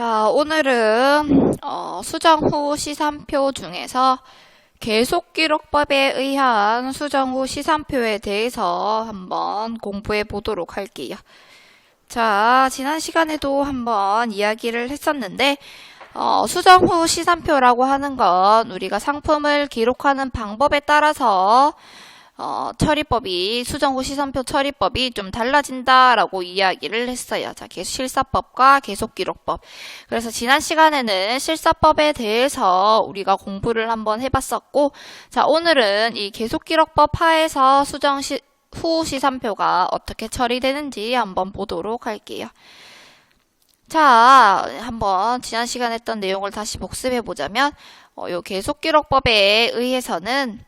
자, 오늘은 수정 후 시산표 중에서 계속기록법에 의한 수정 후 시산표에 대해서 한번 공부해 보도록 할게요. 자, 지난 시간에도 한번 이야기를 했었는데 수정 후 시산표라고 하는 건 우리가 상품을 기록하는 방법에 따라서 처리법이, 수정 후 시산표 처리법이 좀 달라진다라고 이야기를 했어요. 자, 실사법과 계속기록법. 그래서 지난 시간에는 실사법에 대해서 우리가 공부를 한번 해봤었고, 자, 오늘은 이 계속기록법 하에서 수정 후 시산표가 어떻게 처리되는지 한번 보도록 할게요. 자, 한번 지난 시간에 했던 내용을 다시 복습해 보자면, 요 계속기록법에 의해서는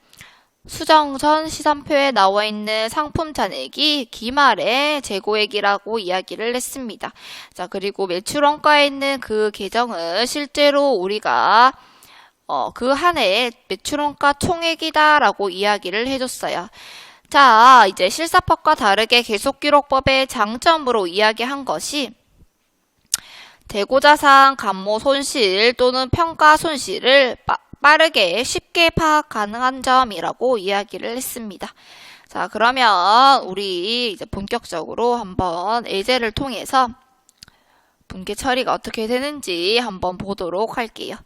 수정 전 시산표에 나와 있는 상품 잔액이 기말의 재고액이라고 이야기를 했습니다. 자, 그리고 매출원가에 있는 그 계정은 실제로 우리가 그 한 해의 매출원가 총액이다라고 이야기를 해줬어요. 자, 이제 실사법과 다르게 계속기록법의 장점으로 이야기한 것이 재고자산, 감모 손실 또는 평가 손실을 빠르게 쉽게 파악 가능한 점이라고 이야기를 했습니다. 자, 그러면 우리 이제 본격적으로 한번 예제를 통해서 분계 처리가 어떻게 되는지 한번 보도록 할게요.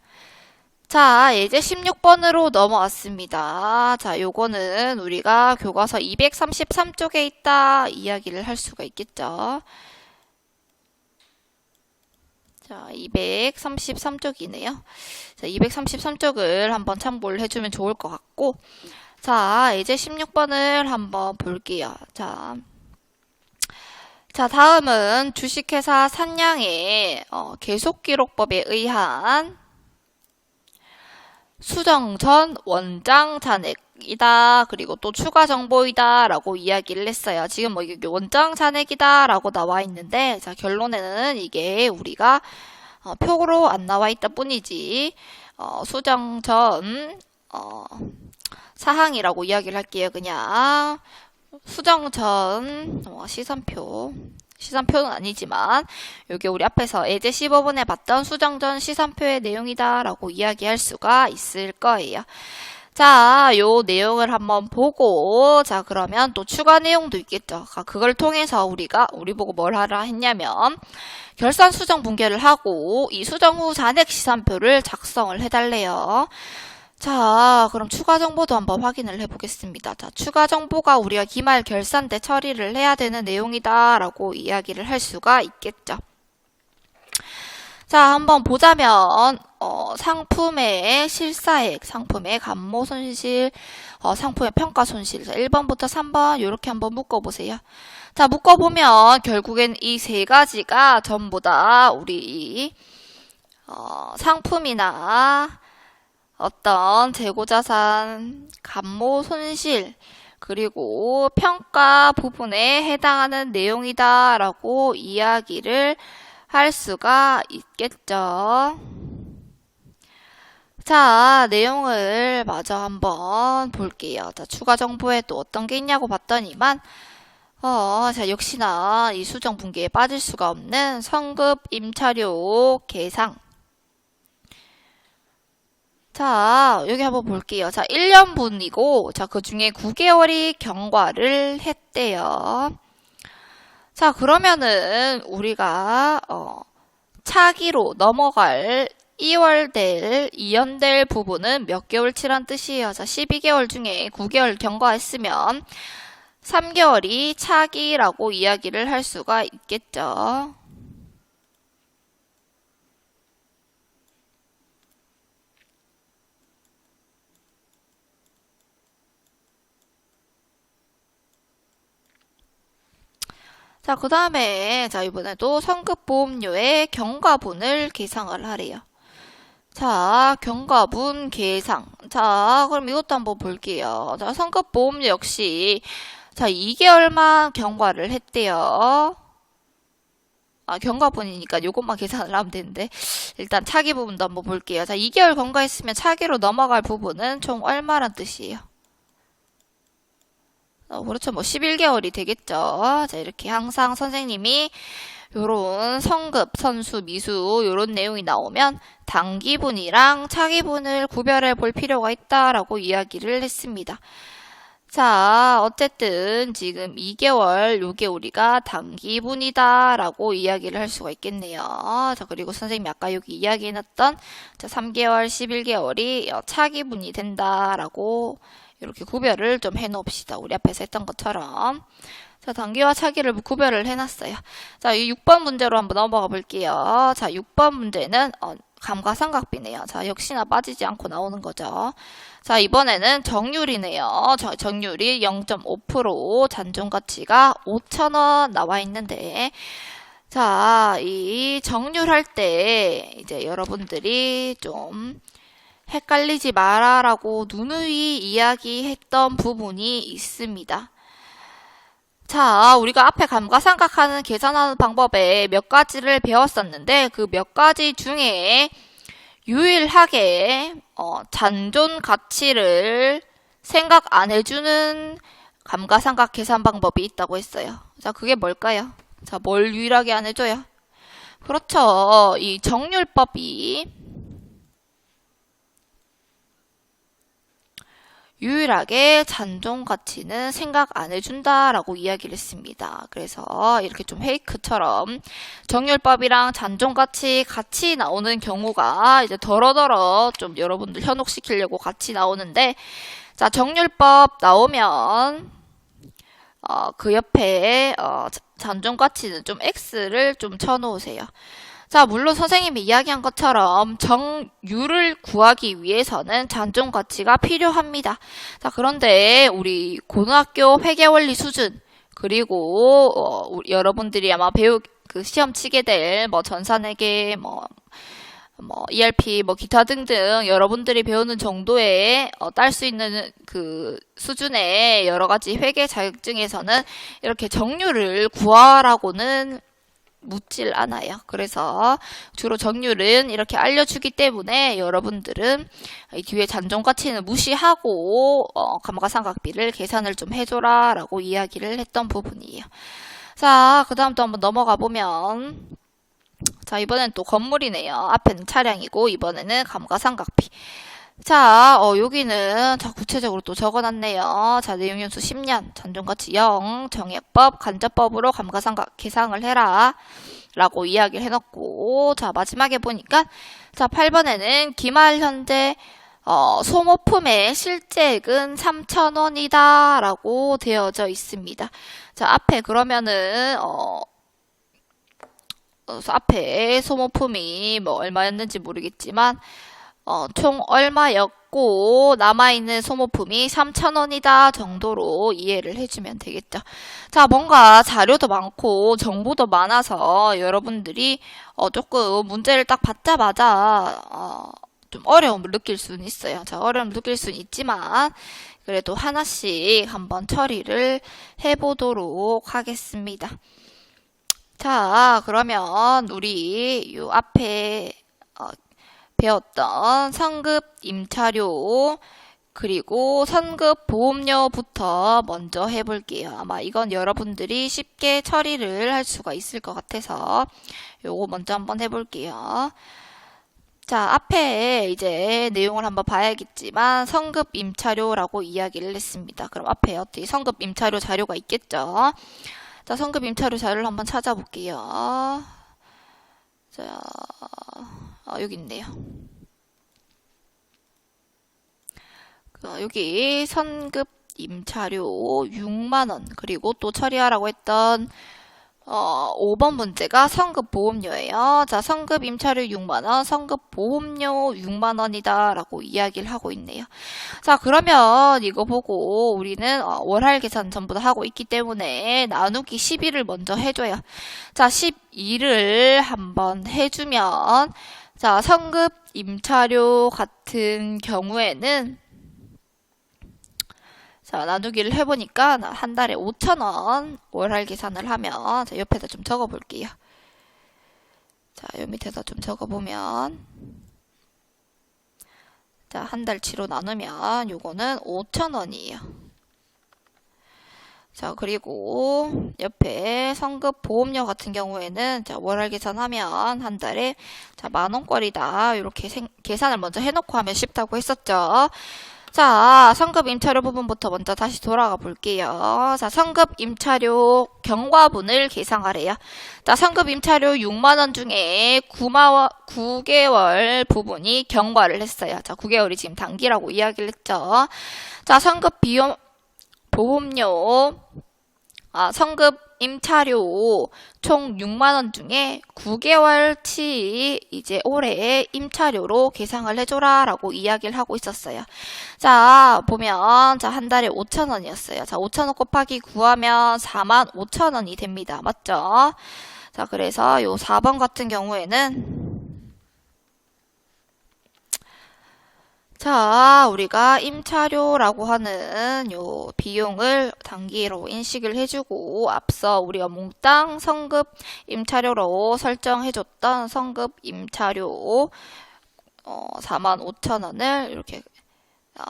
자, 예제 16번으로 넘어왔습니다. 자, 요거는 우리가 교과서 233쪽에 있다 이야기를 할 수가 있겠죠. 자, 233쪽이네요. 자, 233쪽을 한번 참고를 해주면 좋을 것 같고, 자, 이제 16번을 한번 볼게요. 자, 다음은 주식회사 산양의 계속기록법에 의한 수정 전 원장 잔액이다. 그리고 또 추가 정보이다. 라고 이야기를 했어요. 지금 뭐 이게 원장 잔액이다. 라고 나와 있는데, 자, 결론에는 이게 우리가 표로 안 나와 있다 뿐이지, 수정 전, 사항이라고 이야기를 할게요. 그냥, 수정 전, 시산표는 아니지만 이게 우리 앞에서 예제 15번에 봤던 수정 전 시산표의 내용이다 라고 이야기할 수가 있을 거예요. 자, 요 내용을 한번 보고, 자, 그러면 또 추가 내용도 있겠죠. 그걸 통해서 우리 보고 뭘 하라 했냐면, 결산 수정 분계를 하고, 이 수정 후 잔액 시산표를 작성을 해달래요. 자, 그럼 추가 정보도 한번 확인을 해보겠습니다. 자, 추가 정보가 우리가 기말 결산 때 처리를 해야 되는 내용이다 라고 이야기를 할 수가 있겠죠. 자, 한번 보자면 상품의 실사액, 상품의 감모 손실, 상품의 평가 손실. 자, 1번부터 3번 이렇게 한번 묶어보세요. 자, 묶어보면 결국엔 이 세 가지가 전부 다 우리 상품이나 어떤 재고자산, 감모 손실, 그리고 평가 부분에 해당하는 내용이다 라고 이야기를 할 수가 있겠죠. 자, 내용을 마저 한번 볼게요. 자, 추가 정보에 또 어떤 게 있냐고 봤더니만, 자, 역시나 이 수정 분계에 빠질 수가 없는 성급 임차료 계상. 자, 여기 한번 볼게요. 자, 1년분이고, 자, 그 중에 9개월이 경과를 했대요. 자, 그러면은 우리가 차기로 넘어갈 2연될 부분은 몇 개월치란 뜻이에요. 자, 12개월 중에 9개월 경과했으면 3개월이 차기라고 이야기를 할 수가 있겠죠. 자, 그 다음에, 자, 이번에도 성급보험료의 경과분을 계상을 하래요. 자, 경과분 계상. 자, 그럼 이것도 한번 볼게요. 자, 성급보험료 역시, 자, 2개월만 경과를 했대요. 경과분이니까 요것만 계산을 하면 되는데, 일단 차기 부분도 한번 볼게요. 자, 2개월 경과했으면 차기로 넘어갈 부분은 총 얼마란 뜻이에요? 그렇죠. 뭐 11개월이 되겠죠. 자, 이렇게 항상 선생님이 요런 성급, 선수, 미수 요런 내용이 나오면 단기분이랑 차기분을 구별해 볼 필요가 있다라고 이야기를 했습니다. 자, 어쨌든 지금 2개월, 요게 우리가 단기분이다라고 이야기를 할 수가 있겠네요. 자, 그리고 선생님이 아까 여기 이야기해놨던 3개월, 11개월이 차기분이 된다라고 이렇게 구별을 좀 해놓읍시다. 우리 앞에서 했던 것처럼. 자, 단기와 차기를 구별을 해놨어요. 자, 이 6번 문제로 한번 넘어가 볼게요. 자, 6번 문제는 감가상각비네요. 자, 역시나 빠지지 않고 나오는 거죠. 자, 이번에는 정률이네요. 정률이 0.5%, 잔존가치가 5,000원 나와 있는데, 자, 이 정률할 때 이제 여러분들이 좀 헷갈리지 마라라고 누누이 이야기했던 부분이 있습니다. 자, 우리가 앞에 감가상각하는 계산하는 방법에 몇 가지를 배웠었는데 그 몇 가지 중에 유일하게 잔존 가치를 생각 안 해주는 감가상각 계산 방법이 있다고 했어요. 자, 그게 뭘까요? 자, 뭘 유일하게 안 해줘요? 그렇죠. 이 정률법이 유일하게 잔존 가치는 생각 안 해준다라고 이야기를 했습니다. 그래서 이렇게 좀 페이크처럼 정률법이랑 잔존 가치 같이 나오는 경우가 이제 더러더러 좀 여러분들 현혹시키려고 같이 나오는데, 자, 정률법 나오면 그 옆에 잔존 가치는 좀 X를 좀 쳐놓으세요. 자, 물론 선생님이 이야기한 것처럼 정률을 구하기 위해서는 잔존 가치가 필요합니다. 자, 그런데 우리 고등학교 회계원리 수준, 그리고 여러분들이 아마 그 시험 치게 될 전산회계, ERP, 기타 등등 여러분들이 배우는 정도의 딸 수 있는 그 수준의 여러 가지 회계 자격증에서는 이렇게 정률을 구하라고는 묻질 않아요. 그래서 주로 정률은 이렇게 알려주기 때문에 여러분들은 이 뒤에 잔존 가치는 무시하고 감가상각비를 계산을 좀 해줘라 라고 이야기를 했던 부분이에요. 자, 그 다음 또 한번 넘어가 보면, 자, 이번엔 또 건물이네요. 앞에는 차량이고 이번에는 감가상각비. 자, 여기는 구체적으로 또 적어놨네요. 자, 내용연수 10년, 잔존가치 0, 정액법, 간접법으로 감가상각 계상을 해라 라고 이야기를 해놓고, 자, 마지막에 보니까, 자, 8번에는 기말 현재 소모품의 실제액은 3,000원이다 라고 되어져 있습니다. 자, 앞에 그러면은 앞에 소모품이 얼마였는지 모르겠지만 총 얼마였고 남아있는 소모품이 3,000원이다 정도로 이해를 해주면 되겠죠. 자, 뭔가 자료도 많고 정보도 많아서 여러분들이 조금 문제를 딱 받자마자 좀 어려움을 느낄 수는 있어요. 자, 어려움을 느낄 수는 있지만 그래도 하나씩 한번 처리를 해보도록 하겠습니다. 자, 그러면 우리 요 앞에 배웠던 상급 임차료 그리고 선급 보험료부터 먼저 해볼게요. 아마 이건 여러분들이 쉽게 처리를 할 수가 있을 것 같아서 요거 먼저 한번 해볼게요. 자, 앞에 이제 내용을 한번 봐야겠지만 성급 임차료라고 이야기를 했습니다. 그럼 앞에 어떻게 성급 임차료 자료가 있겠죠? 자, 성급 임차료 자료를 한번 찾아볼게요. 자, 여기 있네요. 여기 선급 임차료 6만원 그리고 또 처리하라고 했던 5번 문제가 성급 보험료예요. 자, 성급 임차료 6만원, 성급 보험료 6만원이다 라고 이야기를 하고 있네요. 자, 그러면 이거 보고 우리는 월할 계산 전부 다 하고 있기 때문에 나누기 12를 먼저 해줘요. 자, 12를 한번 해주면, 자, 성급 임차료 같은 경우에는 자, 나누기를 해보니까 한 달에 5,000원 월할 계산을 하면, 자, 옆에다 좀 적어볼게요. 자, 요 밑에다 좀 적어보면, 자, 한 달치로 나누면 요거는 5,000원이에요. 자, 그리고 옆에 성급 보험료 같은 경우에는 자, 월할 계산하면 한 달에 자, 10,000원꼴이다. 이렇게 계산을 먼저 해놓고 하면 쉽다고 했었죠. 자, 성급 임차료 부분부터 먼저 다시 돌아가 볼게요. 자, 성급 임차료 경과분을 계상하래요. 자, 성급 임차료 6만원 중에 9개월 부분이 경과를 했어요. 자, 9개월이 지금 단기라고 이야기를 했죠. 자, 성급 비용 보험료, 성급 임차료 총 6만원 중에 9개월치 이제 올해 임차료로 계상을 해줘라 라고 이야기를 하고 있었어요. 자, 보면, 자, 한 달에 5,000원이었어요. 자, 5,000원 곱하기 9하면 45,000원이 됩니다. 맞죠? 자, 그래서 요 4번 같은 경우에는 자, 우리가 임차료라고 하는 요 비용을 단기로 인식을 해주고 앞서 우리가 몽땅 성급 임차료로 설정해줬던 성급 임차료 45,000원을 이렇게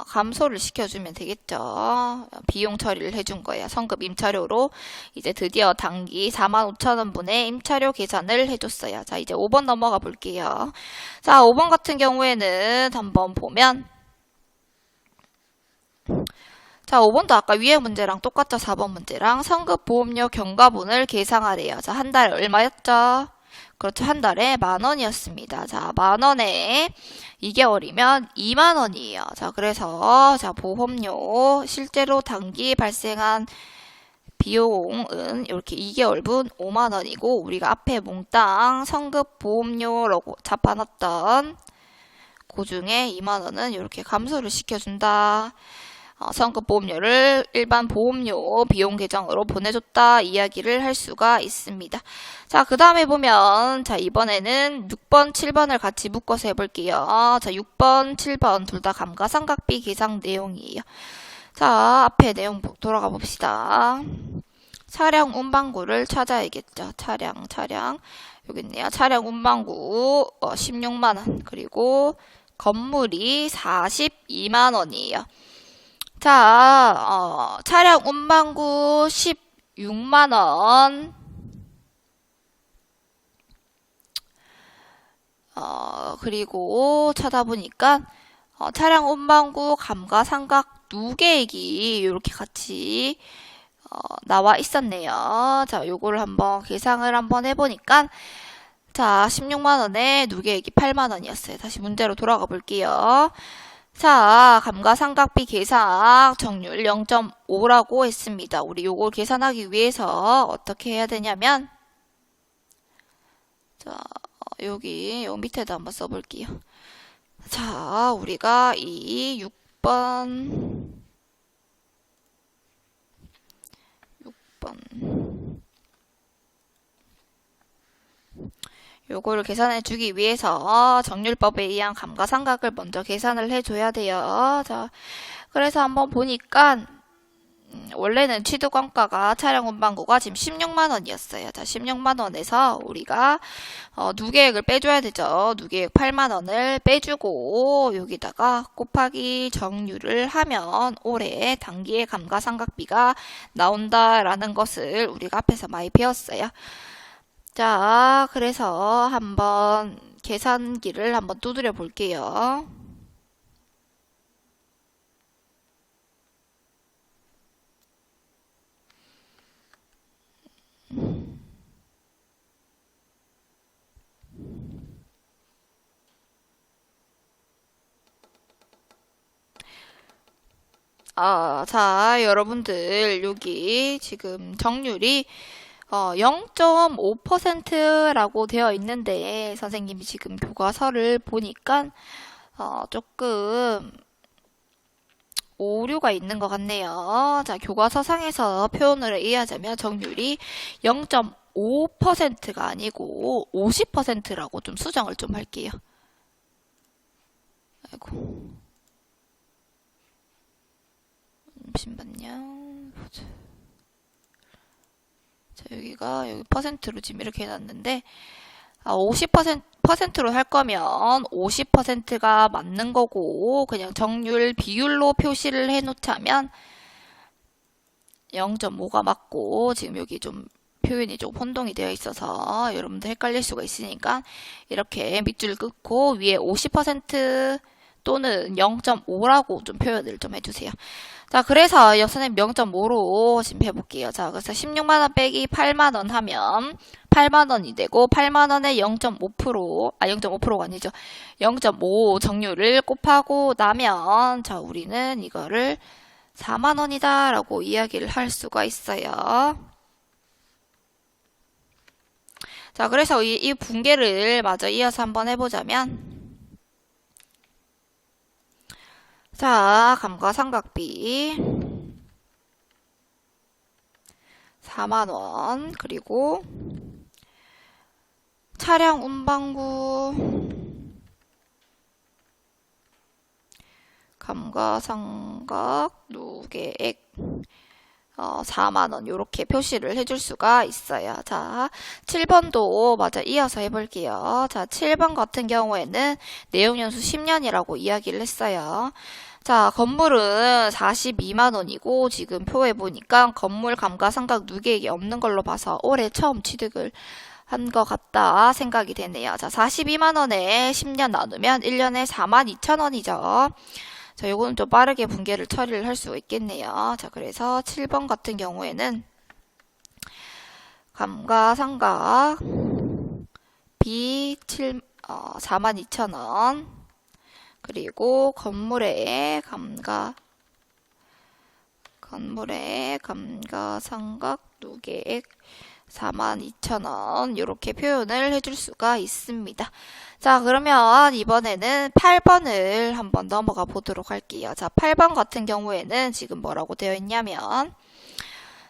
감소를 시켜주면 되겠죠. 비용 처리를 해준 거예요. 성급 임차료로 이제 드디어 단기 45,000원분의 임차료 계산을 해줬어요. 자, 이제 5번 넘어가 볼게요. 자, 5번 같은 경우에는 한번 보면 자, 5번도 아까 위에 문제랑 똑같죠. 4번 문제랑 성급 보험료 경과분을 계상하래요. 자, 한 달에 얼마였죠? 그렇죠. 한 달에 10,000원이었습니다. 자, 10,000원에 2개월이면 20,000원이에요. 자, 그래서, 자, 보험료, 실제로 단기 발생한 비용은 이렇게 2개월분 50,000원이고, 우리가 앞에 몽땅 성급 보험료라고 잡아놨던 그 중에 20,000원은 이렇게 감소를 시켜준다. 성급 보험료를 일반 보험료 비용 계정으로 보내줬다 이야기를 할 수가 있습니다. 자, 그 다음에 보면 자, 이번에는 6번, 7번을 같이 묶어서 해볼게요. 자, 6번, 7번 둘 다 감가상각비 계상 내용이에요. 자, 앞에 내용 돌아가 봅시다. 차량 운반구를 찾아야겠죠. 차량 여기 있네요. 차량 운반구 16만원 그리고 건물이 42만원이에요. 자, 차량 운반구 16만원. 그리고 찾아보니까, 차량 운반구 감가상각 누계액이 이렇게 같이, 나와 있었네요. 자, 요거를 한번 계상을 한번 해보니까, 자, 16만원에 누계액이 8만원이었어요. 다시 문제로 돌아가 볼게요. 자, 감가상각비 계상 정률 0.5라고 했습니다. 우리 요걸 계산하기 위해서 어떻게 해야 되냐면 자, 여기 요 밑에다 한번 써볼게요. 자, 우리가 이 6번 요거를 계산해 주기 위해서 정률법에 의한 감가상각을 먼저 계산을 해줘야 돼요. 자, 그래서 한번 보니까 원래는 취득원가가 차량 운반구가 지금 16만원이었어요. 자, 16만원에서 우리가 누계액을 빼줘야 되죠. 누계액 8만원을 빼주고 여기다가 곱하기 정률을 하면 올해 단기의 감가상각비가 나온다라는 것을 우리가 앞에서 많이 배웠어요. 자, 그래서 한번 계산기를 한번 두드려 볼게요. 자, 여러분들 여기 지금 정률이 0.5%라고 되어 있는데 선생님이 지금 교과서를 보니까 조금 오류가 있는 것 같네요. 자, 교과서상에서 표현을 이해하자면 정률이 0.5%가 아니고 50%라고 좀 수정을 좀 할게요. 아이고. 잠시만요. 자, 여기 퍼센트로 지금 이렇게 해놨는데, 50%로 할 거면 50%가 맞는 거고, 그냥 정률 비율로 표시를 해놓자면, 0.5가 맞고 지금 여기 좀 표현이 좀 혼동이 되어 있어서 여러분들 헷갈릴 수가 있으니까 이렇게 밑줄 긋고 위에 50% 또는 0.5라고 좀 표현을 좀 해주세요. 자, 그래서 선생님 0.5로 지금 해볼게요. 자, 그래서 16만원 빼기 8만원 하면 8만원이 되고 8만원에 0.5%, 0.5%가 아니죠. 0.5 정률을 곱하고 나면 자, 우리는 이거를 4만원이다 라고 이야기를 할 수가 있어요. 자, 그래서 이 분계를 마저 이어서 한번 해보자면 자, 감가상각비 4만원 그리고 차량 운반구 감가상각 누계액 4만원 이렇게 표시를 해줄 수가 있어요. 자, 7번도 마저 이어서 해볼게요. 자, 7번 같은 경우에는 내용연수 10년이라고 이야기를 했어요. 자, 건물은 42만원이고 지금 표에 보니까 건물 감가상각 누계액이 없는 걸로 봐서 올해 처음 취득을 한 것 같다 생각이 되네요. 자, 42만원에 10년 나누면 1년에 42,000원이죠. 자, 요거는 좀 빠르게 분계를 처리를 할 수가 있겠네요. 자, 그래서 7번 같은 경우에는 감가상각 비 42,000원 그리고 건물의 감가상각 누계액 42,000원 이렇게 표현을 해줄 수가 있습니다. 자, 그러면 이번에는 8번을 한번 넘어가 보도록 할게요. 자, 8번 같은 경우에는 지금 뭐라고 되어 있냐면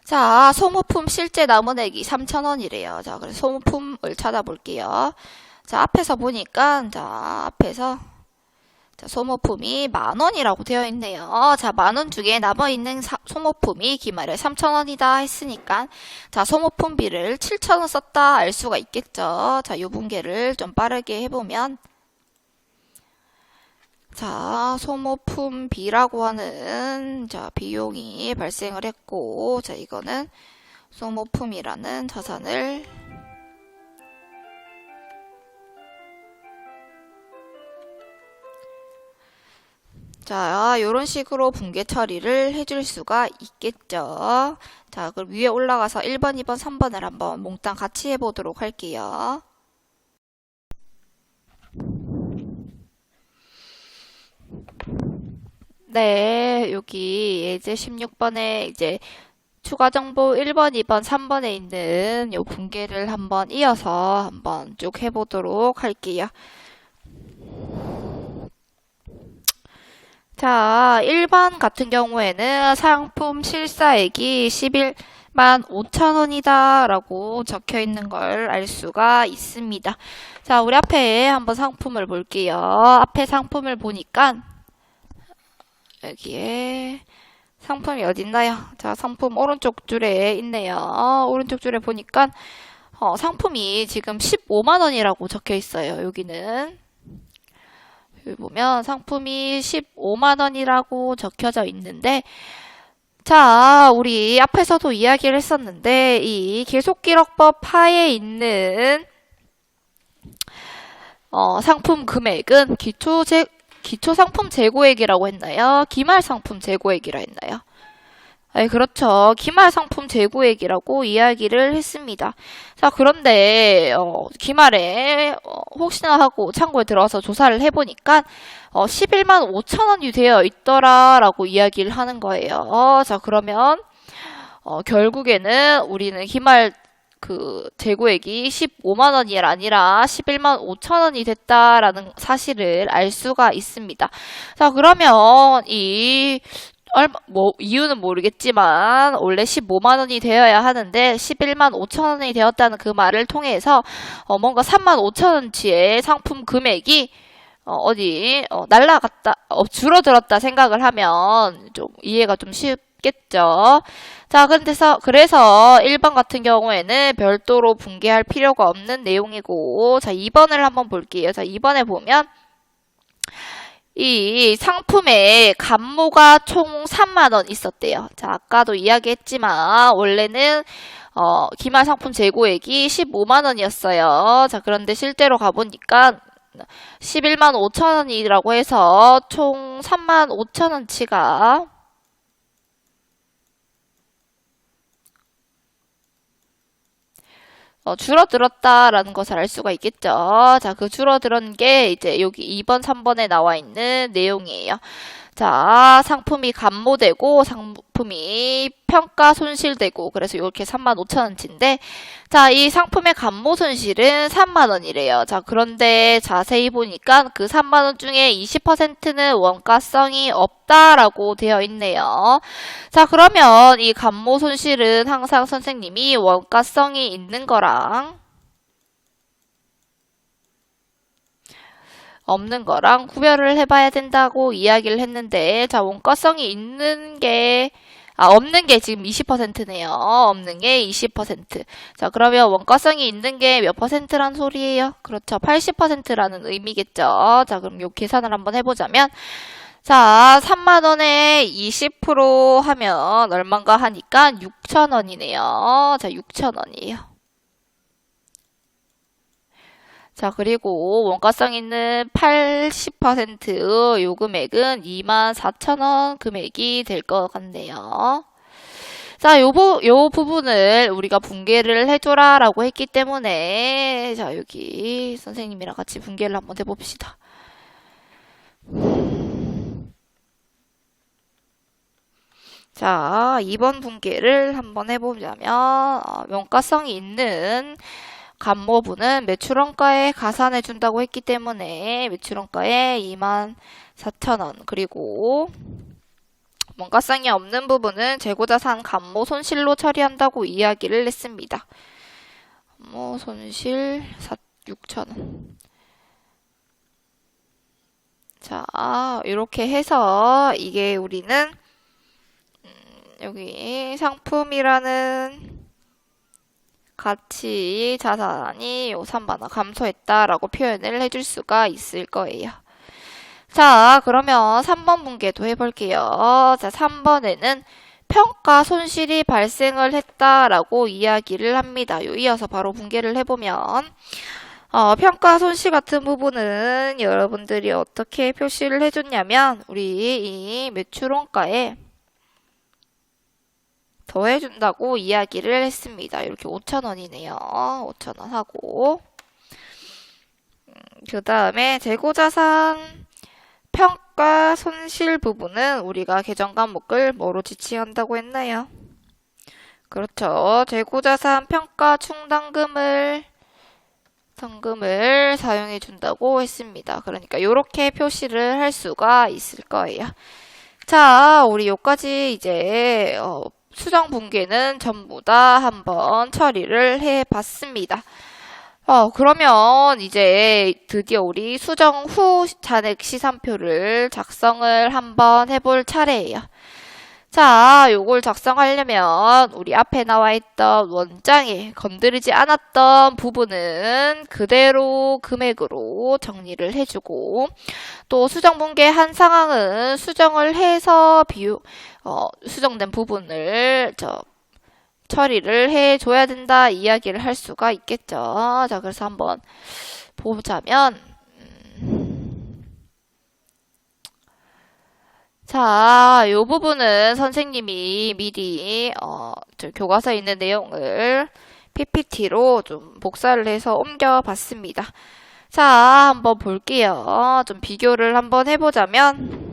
자, 소모품 실제 남은액이 3,000원이래요. 자, 그래서 소모품을 찾아볼게요. 자, 앞에서 보니까 자, 소모품이 10,000원이라고 되어 있네요. 자, 10,000원 중에 남아있는 소모품이 기말에 3,000원이다 했으니까 자, 소모품비를 7,000원 썼다 알 수가 있겠죠. 자, 요 분계를 좀 빠르게 해보면 자, 소모품비라고 하는 자, 비용이 발생을 했고 자, 이거는 소모품이라는 자산을 자, 이런 식으로 분계 처리를 해줄 수가 있겠죠. 자, 그럼 위에 올라가서 1번, 2번, 3번을 한번 몽땅 같이 해보도록 할게요. 네, 여기 예제 16번에 이제 추가 정보 1번, 2번, 3번에 있는 요 분계를 한번 이어서 한번 쭉 해보도록 할게요. 자, 1번 같은 경우에는 상품 실사액이 11만 5천원이다 라고 적혀 있는 걸 알 수가 있습니다. 자, 우리 앞에 한번 상품을 볼게요. 앞에 상품을 보니까 여기에 상품이 어딨나요? 자, 상품 오른쪽 줄에 있네요. 오른쪽 줄에 보니까 상품이 지금 15만원이라고 적혀 있어요. 여기는 여기 보면 상품이 15만원이라고 적혀져 있는데 자, 우리 앞에서도 이야기를 했었는데 이 계속기록법 하에 있는 상품 금액은 기초 상품 재고액이라고 했나요? 기말 상품 재고액이라 했나요? 네, 그렇죠. 기말 상품 재고액이라고 이야기를 했습니다. 자, 그런데 기말에 혹시나 하고 창고에 들어가서 조사를 해보니까 11만 5천원이 되어 있더라라고 이야기를 하는 거예요. 자, 그러면 결국에는 우리는 기말 그 재고액이 15만원이 아니라 11만 5천원이 됐다라는 사실을 알 수가 있습니다. 자, 그러면 이유는 모르겠지만 원래 15만원이 되어야 하는데 11만 5천원이 되었다는 그 말을 통해서 뭔가 3만 5천원치의 상품 금액이 날라갔다, 줄어들었다 생각을 하면 좀 이해가 좀 쉽겠죠. 자, 그래서 1번 같은 경우에는 별도로 분계할 필요가 없는 내용이고, 자, 2번을 한번 볼게요. 자, 2번에 보면 이 상품에 감모가 총 3만 원 있었대요. 자, 아까도 이야기했지만 원래는 기말 상품 재고액이 15만 원이었어요. 자, 그런데 실제로 가보니까 11만 5천 원이라고 해서 총 3만 5천 원치가 줄어들었다라는 것을 알 수가 있겠죠. 자, 그 줄어든 게 이제 여기 2번, 3번에 나와 있는 내용이에요. 자, 상품이 감모되고 상품이 평가 손실되고 그래서 이렇게 35,000원치인데 자, 이 상품의 감모 손실은 3만 원이래요. 자, 그런데 자세히 보니까 그 3만 원 중에 20%는 원가성이 없다라고 되어 있네요. 자, 그러면 이 감모 손실은 항상 선생님이 원가성이 있는 거랑 없는 거랑 구별을 해봐야 된다고 이야기를 했는데, 자, 원가성이 있는 게, 없는 게 지금 20%네요. 없는 게 20%. 자, 그러면 원가성이 있는 게 몇 퍼센트란 소리예요? 그렇죠. 80%라는 의미겠죠. 자, 그럼 요 계산을 한번 해보자면, 자, 3만 원에 20% 하면 얼마인가 하니까 6,000원이네요. 자, 6,000원이에요. 자, 그리고 원가성 있는 80% 요 금액은 24,000원 금액이 될 것 같네요. 자, 요 부분을 우리가 분개를 해줘라 라고 했기 때문에, 자, 여기 선생님이랑 같이 분개를 한번 해봅시다. 자, 2번 분개를 한번 해보자면, 원가성이 있는 감모분은 매출원가에 가산해 준다고 했기 때문에 매출원가에 24,000원 그리고 원가성이 없는 부분은 재고자산 감모 손실로 처리한다고 이야기를 했습니다. 감모 손실 6,000원. 자, 이렇게 해서 이게 우리는 여기 상품이라는 가치 자산이 3만 원 감소했다라고 표현을 해줄 수가 있을 거예요. 자, 그러면 3번 분개도 해볼게요. 자, 3번에는 평가 손실이 발생을 했다라고 이야기를 합니다. 이어서 바로 분개를 해보면 평가 손실 같은 부분은 여러분들이 어떻게 표시를 해줬냐면 우리 이 매출원가에 더해준다고 이야기를 했습니다. 이렇게 5,000원이네요. 5,000원 하고 그 다음에 재고자산 평가 손실 부분은 우리가 계정 과목을 뭐로 지칭한다고 했나요? 그렇죠. 재고자산 평가 충당금을 사용해 준다고 했습니다. 그러니까 이렇게 표시를 할 수가 있을 거예요. 자, 우리 여기까지 이제 수정 분개는 전부 다 한번 처리를 해봤습니다. 그러면 이제 드디어 우리 수정 후 잔액 시산표를 작성을 한번 해볼 차례예요. 자, 요걸 작성하려면 우리 앞에 나와 있던 원장에 건드리지 않았던 부분은 그대로 금액으로 정리를 해주고 또 수정 분개한 상황은 수정을 해서 수정된 부분을 처리를 해줘야 된다 이야기를 할 수가 있겠죠. 자, 그래서 한번 보자면 자, 요 부분은 선생님이 미리 교과서에 있는 내용을 PPT로 좀 복사를 해서 옮겨봤습니다. 자, 한번 볼게요. 좀 비교를 한번 해보자면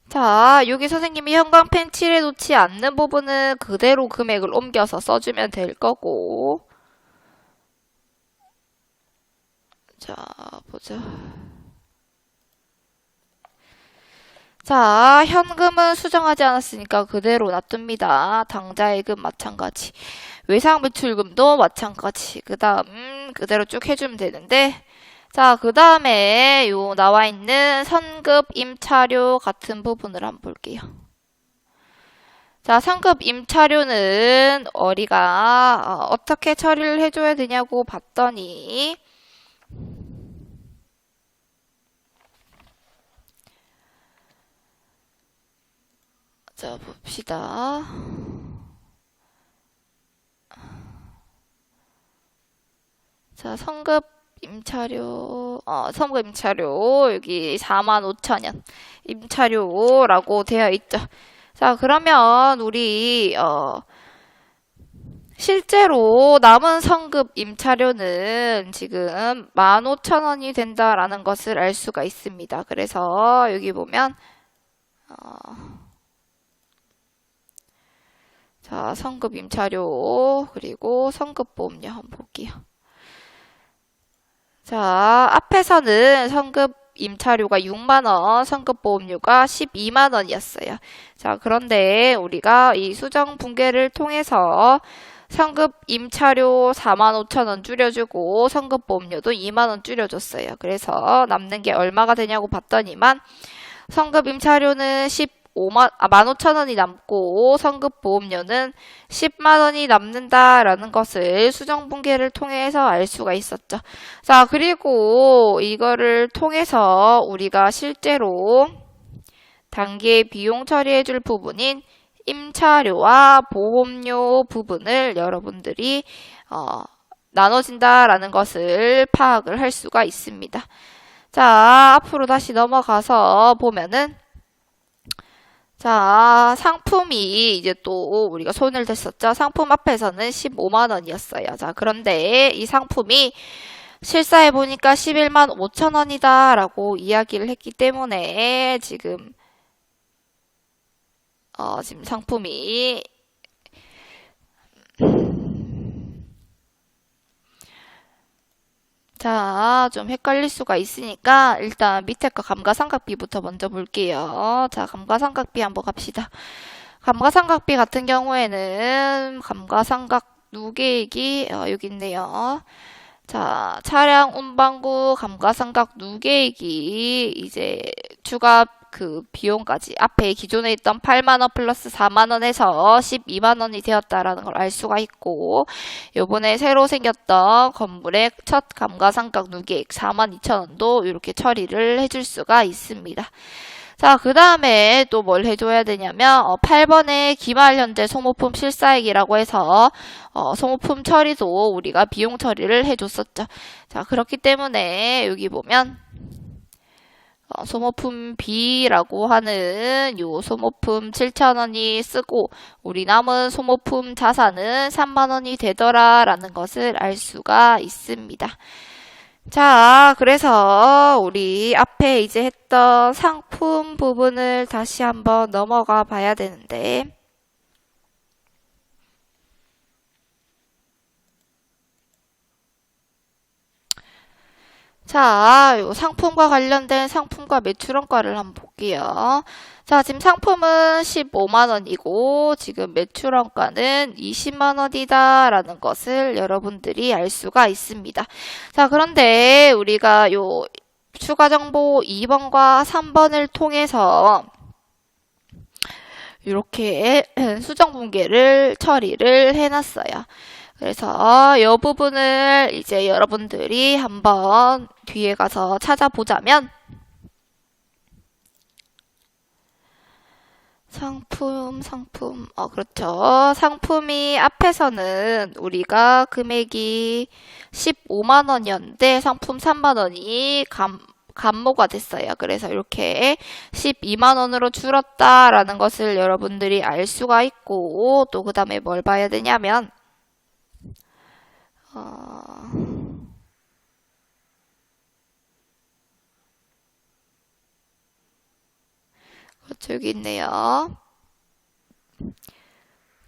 자, 여기 선생님이 형광펜 칠해 놓지 않는 부분은 그대로 금액을 옮겨서 써주면 될 거고 자, 보자. 자, 현금은 수정하지 않았으니까 그대로 놔둡니다. 당좌예금 마찬가지. 외상매출금도 마찬가지. 그 다음 그대로 쭉 해주면 되는데 자, 그 다음에 요 나와 있는 선급 임차료 같은 부분을 한번 볼게요. 자, 상급 임차료는 우리가 어떻게 처리를 해줘야 되냐고 봤더니 자, 봅시다. 자, 성급 임차료, 여기 45,000원 임차료라고 되어 있죠. 자, 그러면 우리, 실제로 남은 성급 임차료는 지금 15,000원이 된다라는 것을 알 수가 있습니다. 그래서 여기 보면, 자, 성급 임차료, 그리고 성급보험료 한번 볼게요. 자, 앞에서는 성급 임차료가 6만원, 성급보험료가 12만원이었어요. 자, 그런데 우리가 이 수정 붕괴를 통해서 성급 임차료 45,000원 줄여주고 성급보험료도 2만원 줄여줬어요. 그래서 남는 게 얼마가 되냐고 봤더니만 성급 임차료는 15,000원이 남고 성급보험료는 10만원이 남는다라는 것을 수정분계를 통해서 알 수가 있었죠. 자, 그리고 이거를 통해서 우리가 실제로 단기 비용 처리해줄 부분인 임차료와 보험료 부분을 여러분들이 나눠진다라는 것을 파악을 할 수가 있습니다. 자, 앞으로 다시 넘어가서 보면은 자, 상품이 이제 또 우리가 손을 댔었죠. 상품 앞에서는 15만원이었어요. 자, 그런데 이 상품이 실사해 보니까 11만 5천원이다 라고 이야기를 했기 때문에 지금 상품이 자, 좀 헷갈릴 수가 있으니까 일단 밑에 거 감가상각비부터 먼저 볼게요. 자, 감가상각비 한번 갑시다. 감가상각비 같은 경우에는 감가상각 누계액이 여기 있네요. 자, 차량 운반구 감가상각 누계액이 이제 추가 그 비용까지 앞에 기존에 있던 8만원 플러스 4만원에서 12만원이 되었다라는 걸 알 수가 있고, 요번에 새로 생겼던 건물의 첫 감가상각 누계액 42,000원도 이렇게 처리를 해줄 수가 있습니다. 자, 그 다음에 또 뭘 해줘야 되냐면 8번에 기말 현재 소모품 실사액이라고 해서 소모품 처리도 우리가 비용 처리를 해줬었죠. 자, 그렇기 때문에 여기 보면 소모품 B라고 하는 요 소모품 7,000원이 쓰고 우리 남은 소모품 자산은 3만원이 되더라라는 것을 알 수가 있습니다. 자, 그래서 우리 앞에 이제 했던 상품 부분을 다시 한번 넘어가 봐야 되는데, 자, 요 상품과 관련된 상품과 매출원가를 한번 볼게요. 자, 지금 상품은 15만원이고 지금 매출원가는 20만원이다 라는 것을 여러분들이 알 수가 있습니다. 자, 그런데 우리가 요 추가 정보 2번과 3번을 통해서 이렇게 수정 붕괴를 처리를 해놨어요. 그래서 이 부분을 이제 여러분들이 한번 뒤에 가서 찾아보자면 그렇죠. 상품이 앞에서는 우리가 금액이 15만원이었는데 상품 3만원이 감모가 됐어요. 그래서 이렇게 12만원으로 줄었다라는 것을 여러분들이 알 수가 있고, 또 그 다음에 뭘 봐야 되냐면 그렇죠. 여기 있네요.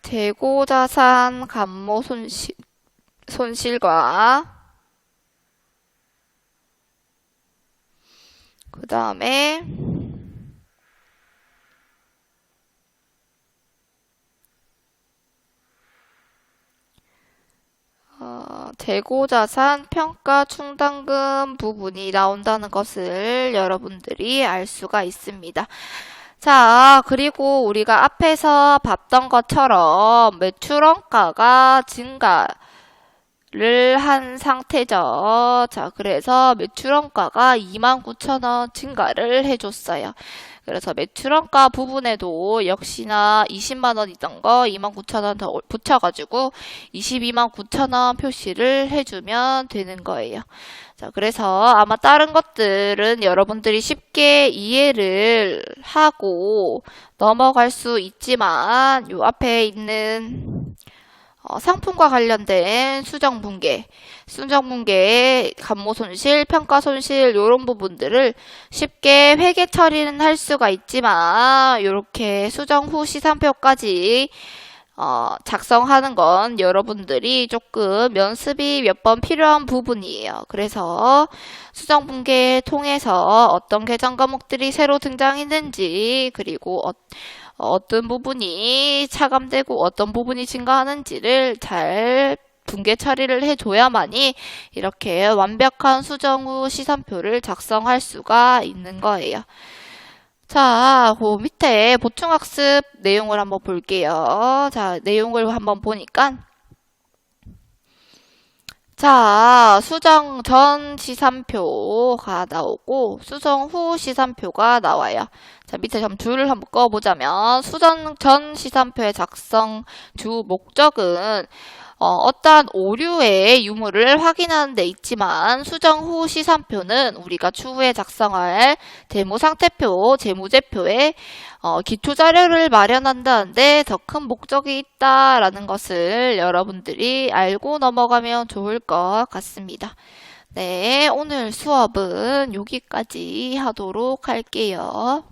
재고자산 감모 손실과 그 다음에 재고자산 평가 충당금 부분이 나온다는 것을 여러분들이 알 수가 있습니다. 자, 그리고 우리가 앞에서 봤던 것처럼 매출원가가 증가를 한 상태죠. 자, 그래서 매출원가가 29,000원 증가를 해줬어요. 그래서 매출원가 부분에도 역시나 20만 원이던 거 29,000원 더 붙여가지고 22만 9천원 표시를 해주면 되는 거예요. 자, 그래서 아마 다른 것들은 여러분들이 쉽게 이해를 하고 넘어갈 수 있지만 요 앞에 있는 상품과 관련된 수정분계, 감모손실, 평가손실 이런 부분들을 쉽게 회계 처리는 할 수가 있지만 이렇게 수정 후 시산표까지 작성하는 건 여러분들이 조금 연습이 몇 번 필요한 부분이에요. 그래서 수정분계 통해서 어떤 계정 과목들이 새로 등장했는지 그리고 어떤 부분이 차감되고 어떤 부분이 증가하는지를 잘 분계 처리를 해줘야만이 이렇게 완벽한 수정 후 시산표를 작성할 수가 있는 거예요. 자, 그 밑에 보충학습 내용을 한번 볼게요. 자, 내용을 한번 보니까 자, 수정 전 시산표가 나오고 수정 후 시산표가 나와요. 자, 밑에 좀 줄을 한번 꺼보자면 수정 전 시산표의 작성 주 목적은 어떠한 오류의 유무를 확인하는 데 있지만 수정 후 시산표는 우리가 추후에 작성할 재무상태표, 재무제표에 기초자료를 마련한다는데 더 큰 목적이 있다라는 것을 여러분들이 알고 넘어가면 좋을 것 같습니다. 네, 오늘 수업은 여기까지 하도록 할게요.